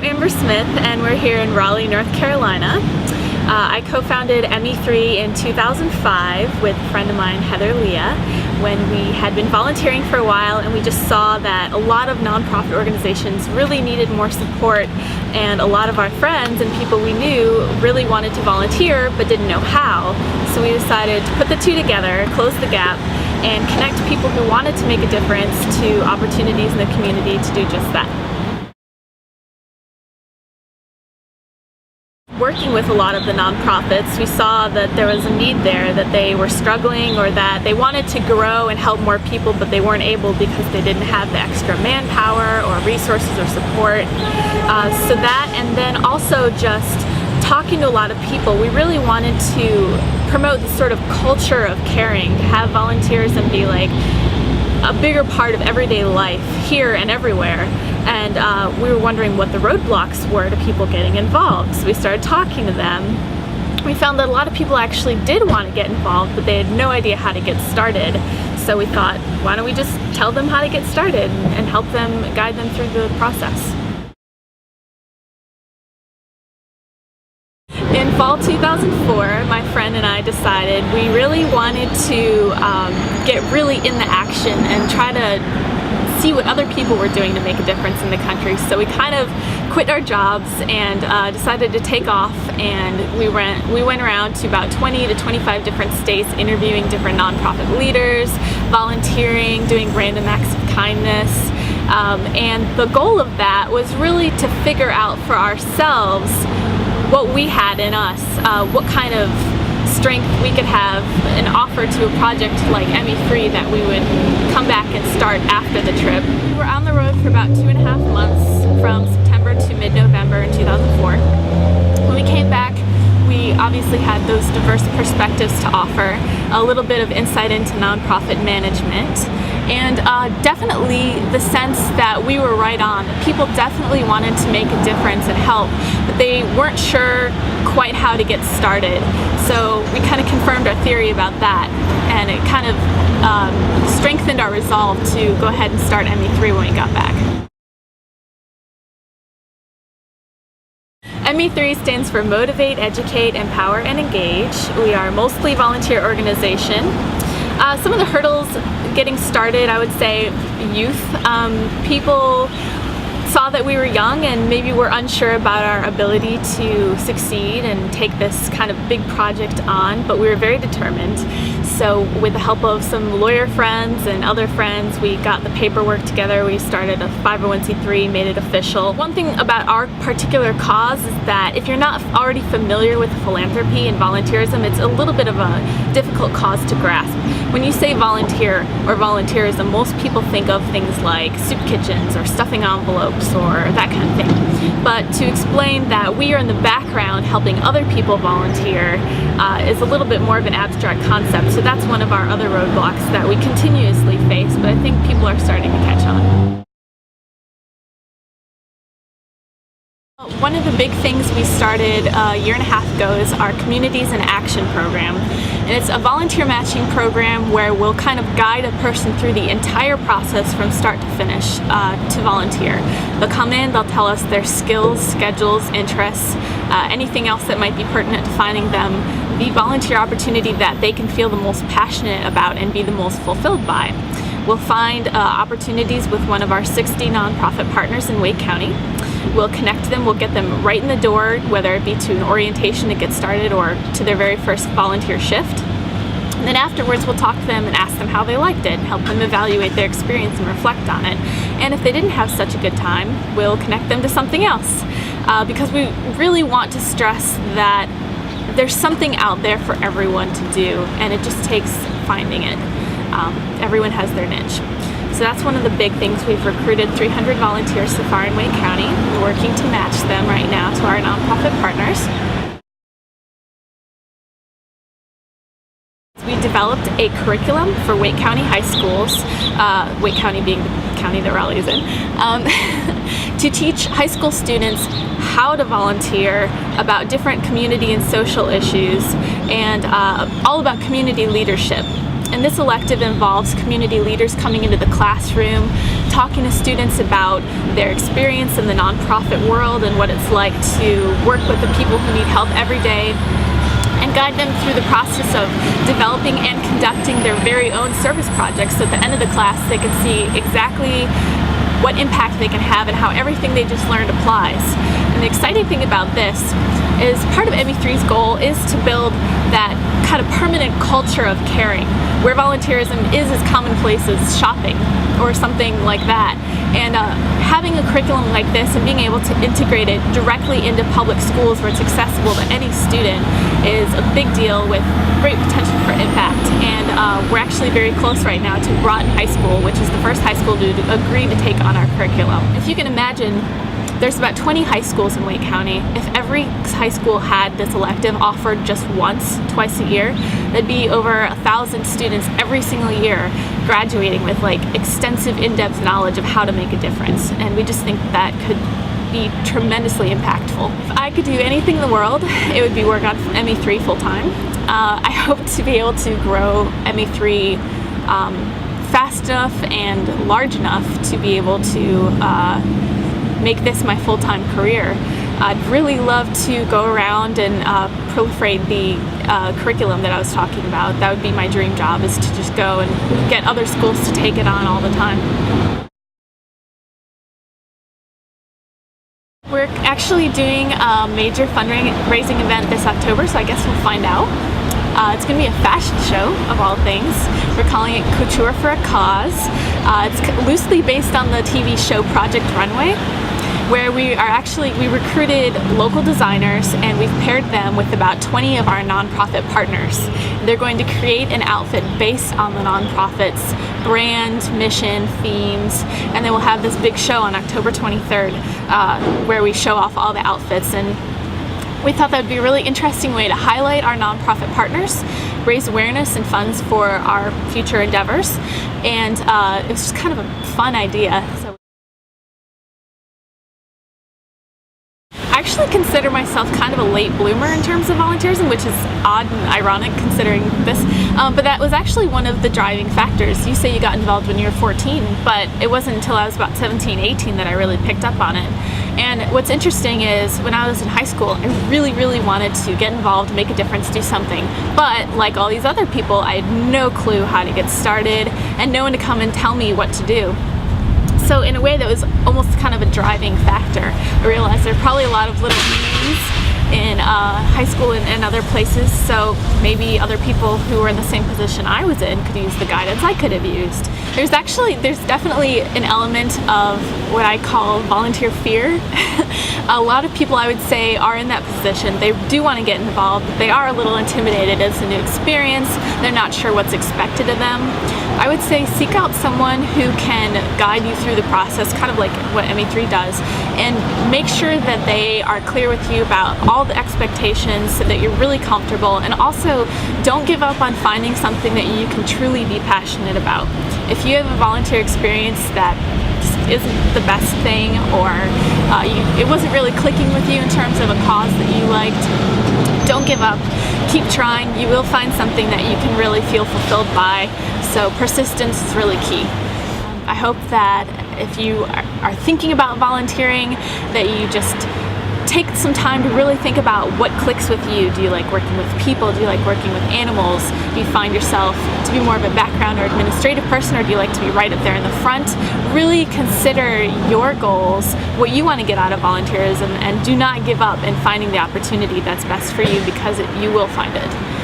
Amber Smith, and we're here in Raleigh, North Carolina. I co-founded ME3 in 2005 with a friend of mine, Heather Leah, when we had been volunteering for a while, and we just saw that a lot of nonprofit organizations really needed more support, and a lot of our friends and people we knew really wanted to volunteer but didn't know how. So we decided to put the two together, close the gap, and connect people who wanted to make a difference to opportunities in the community to do just that. Working with a lot of the nonprofits, we saw that there was a need there, that they were struggling or that they wanted to grow and help more people, but they weren't able because they didn't have the extra manpower or resources or support. So that, and then also just talking to a lot of people, we really wanted to promote this sort of culture of caring, to have volunteers and be like a bigger part of everyday life here and everywhere. And we were wondering what the roadblocks were to people getting involved. So we started talking to them. We found that a lot of people actually did want to get involved, but they had no idea how to get started. So we thought, why don't we just tell them how to get started and help them, guide them through the process. In fall 2004, my friend and I decided we really wanted to get really in the action and try to see what other people were doing to make a difference in the country. So we kind of quit our jobs and decided to take off, and we went around to about 20 to 25 different states, interviewing different nonprofit leaders, volunteering, doing random acts of kindness. And the goal of that was really to figure out for ourselves what we had in us, what kind of strength we could have and offer to a project like ME3 that we would come back and start after the trip. We were on the road for about 2.5 months, from September to mid-November in 2004. When we came back, we obviously had those diverse perspectives to offer, a little bit of insight into nonprofit management, and definitely the sense that we were right on. People definitely wanted to make a difference and help, but they weren't sure quite how to get started. So we kind of confirmed our theory about that, and it kind of strengthened our resolve to go ahead and start ME3 when we got back. ME3 stands for Motivate, Educate, Empower, and Engage. We are mostly a volunteer organization. Some of the hurdles getting started, I would say youth. People saw that we were young and maybe were unsure about our ability to succeed and take this kind of big project on, but we were very determined. So with the help of some lawyer friends and other friends, we got the paperwork together. We started a 501c3, made it official. One thing about our particular cause is that if you're not already familiar with philanthropy and volunteerism, it's a little bit of a difficult cause to grasp. When you say volunteer or volunteerism, most people think of things like soup kitchens or stuffing envelopes or that kind of thing. But to explain that we are in the background helping other people volunteer is a little bit more of an abstract concept. So that's one of our other roadblocks that we continuously face, but I think people are starting to catch on. One of the big things we started a year and a half ago is our Communities in Action program. And it's a volunteer matching program where we'll kind of guide a person through the entire process from start to finish to volunteer. They'll come in, they'll tell us their skills, schedules, interests, anything else that might be pertinent to finding them the volunteer opportunity that they can feel the most passionate about and be the most fulfilled by. We'll find opportunities with one of our 60 nonprofit partners in Wake County. We'll connect them, we'll get them right in the door, whether it be to an orientation to get started or to their very first volunteer shift. And then afterwards we'll talk to them and ask them how they liked it, help them evaluate their experience and reflect on it. And if they didn't have such a good time, we'll connect them to something else. Because we really want to stress that there's something out there for everyone to do, and it just takes finding it. Everyone has their niche. So that's one of the big things. We've recruited 300 volunteers so far in Wake County. We're working to match them right now to our nonprofit partners. We developed a curriculum for Wake County high schools, Wake County being the county that Raleigh is in, to teach high school students how to volunteer, about different community and social issues, and all about community leadership. And this elective involves community leaders coming into the classroom, talking to students about their experience in the nonprofit world and what it's like to work with the people who need help every day, and guide them through the process of developing and conducting their very own service projects. So at the end of the class, they can see exactly what impact they can have and how everything they just learned applies. And the exciting thing about this is part of ME3's goal is to build that kind of permanent culture of caring, where volunteerism is as commonplace as shopping or something like that. And having a curriculum like this and being able to integrate it directly into public schools where it's accessible to any student is a big deal with great potential for impact. And we're actually very close right now to Broughton High School, which is the first high school to agree to take on our curriculum. If you can imagine, there's about 20 high schools in Wake County. If every high school had this elective offered just once, twice a year, that'd be over 1,000 students every single year graduating with like extensive in-depth knowledge of how to make a difference. And we just think that could be tremendously impactful. If I could do anything in the world, it would be work on ME3 full-time. I hope to be able to grow ME3 fast enough and large enough to be able to make this my full-time career. I'd really love to go around and proliferate the curriculum that I was talking about. That would be my dream job, is to just go and get other schools to take it on all the time. We're actually doing a major fundraising event this October, so I guess we'll find out. It's going to be a fashion show, of all things. We're calling it Couture for a Cause. It's loosely based on the TV show Project Runway, where we recruited local designers and we've paired them with about 20 of our nonprofit partners. They're going to create an outfit based on the nonprofit's brand, mission, themes, and then we'll have this big show on October 23rd where we show off all the outfits. And we thought that would be a really interesting way to highlight our nonprofit partners, raise awareness and funds for our future endeavors, and it was just kind of a fun idea. So I actually consider myself kind of a late bloomer in terms of volunteerism, which is odd and ironic considering this, but that was actually one of the driving factors. You say you got involved when you were 14, but it wasn't until I was about 17, 18 that I really picked up on it. And what's interesting is when I was in high school, I really, really wanted to get involved, make a difference, do something. But like all these other people, I had no clue how to get started and no one to come and tell me what to do. So in a way that was almost kind of a driving factor. I realized there are probably a lot of little me's in high school and other places, so maybe other people who were in the same position I was in could use the guidance I could have used. There's definitely an element of what I call volunteer fear. A lot of people, I would say, are in that position. They do want to get involved, but they are a little intimidated. It's a new experience. They're not sure what's expected of them. I would say seek out someone who can guide you through the process, kind of like what ME3 does, and make sure that they are clear with you about all the expectations so that you're really comfortable, and also don't give up on finding something that you can truly be passionate about. If you have a volunteer experience that just isn't the best thing, or it wasn't really clicking with you in terms of a cause that you liked, don't give up. Keep trying. You will find something that you can really feel fulfilled by. So persistence is really key. I hope that if you are thinking about volunteering, that you just take some time to really think about what clicks with you. Do you like working with people? Do you like working with animals? Do you find yourself to be more of a background or administrative person, or do you like to be right up there in the front? Really consider your goals, what you want to get out of volunteerism, and do not give up in finding the opportunity that's best for you, because you will find it.